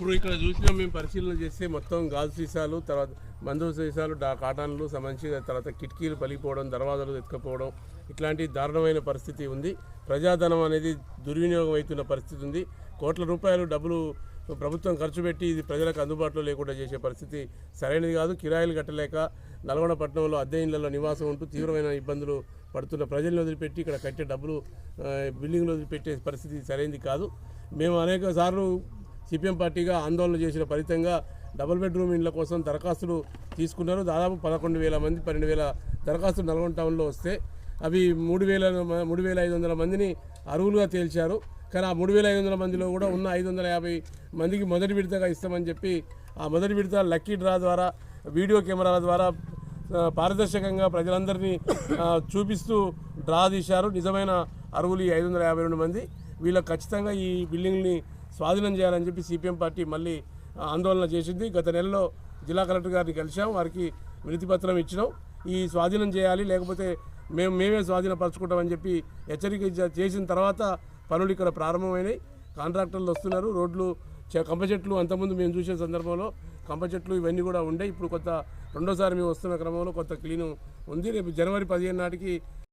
ఇప్పుడు ఇక్కడ చూసినా మేము పరిశీలన చేస్తే మొత్తం గాజు సీసాలు, తర్వాత మందు సీసాలు, కాటన్లు సంబంధించి, తర్వాత కిటికీలు పలిగిపోవడం, దర్వాజాలు ఎత్తుకపోవడం, ఇట్లాంటి దారుణమైన పరిస్థితి ఉంది. ప్రజాధనం అనేది దుర్వినియోగం అవుతున్న పరిస్థితి ఉంది. కోట్ల రూపాయలు డబ్బులు ప్రభుత్వం ఖర్చు పెట్టి ఇది ప్రజలకు అందుబాటులో లేకుండా చేసే పరిస్థితి సరైనది కాదు. కిరాయిలు కట్టలేక నల్గొండ పట్టణంలో అద్దె ఇళ్లలో నివాసం ఉంటూ తీవ్రమైన ఇబ్బందులు పడుతున్న ప్రజలను వదిలిపెట్టి ఇక్కడ కట్టే డబ్బులు బిల్డింగ్లు వదిలిపెట్టే పరిస్థితి సరైనది కాదు. మేము అనేక సార్లు సిపిఎం పార్టీగా ఆందోళన చేసిన ఫలితంగా డబుల్ బెడ్రూమ్ ఇండ్ల కోసం దరఖాస్తులు తీసుకున్నారు. దాదాపు 11,000 మంది 12,000 దరఖాస్తులు నల్గొండ టౌన్లో వస్తే అవి 3,500 మందిని అర్హులుగా తేల్చారు. కానీ ఆ 3,500 మందిలో కూడా ఉన్న 550 మందికి మొదటి విడతగా ఇస్తామని చెప్పి ఆ మొదటి విడత లక్కీ డ్రా ద్వారా వీడియో కెమెరాల ద్వారా పారదర్శకంగా ప్రజలందరినీ చూపిస్తూ డ్రా తీశారు. నిజమైన అర్హులు 552 మంది. వీళ్ళకి ఖచ్చితంగా ఈ బిల్డింగ్ని స్వాధీనం చేయాలని చెప్పి సిపిఎం పార్టీ మళ్ళీ ఆందోళన చేసింది. గత నెలలో జిల్లా కలెక్టర్ గారిని కలిసాం, వారికి వినతి పత్రం ఇచ్చినాం. ఈ స్వాధీనం చేయాలి, లేకపోతే మేమే స్వాధీనపరచుకుంటామని చెప్పి హెచ్చరిక చేసిన తర్వాత పనులు ఇక్కడ ప్రారంభమైనాయి. కాంట్రాక్టర్లు వస్తున్నారు. రోడ్లు, కంప చెట్లు అంతకుముందు మేము చూసే సందర్భంలో కంప చెట్లు ఇవన్నీ కూడా ఉండే. ఇప్పుడు రెండోసారి మేము వస్తున్న క్రమంలో కొత్త క్లీను ఉంది. రేపు జనవరి 15 నాటికి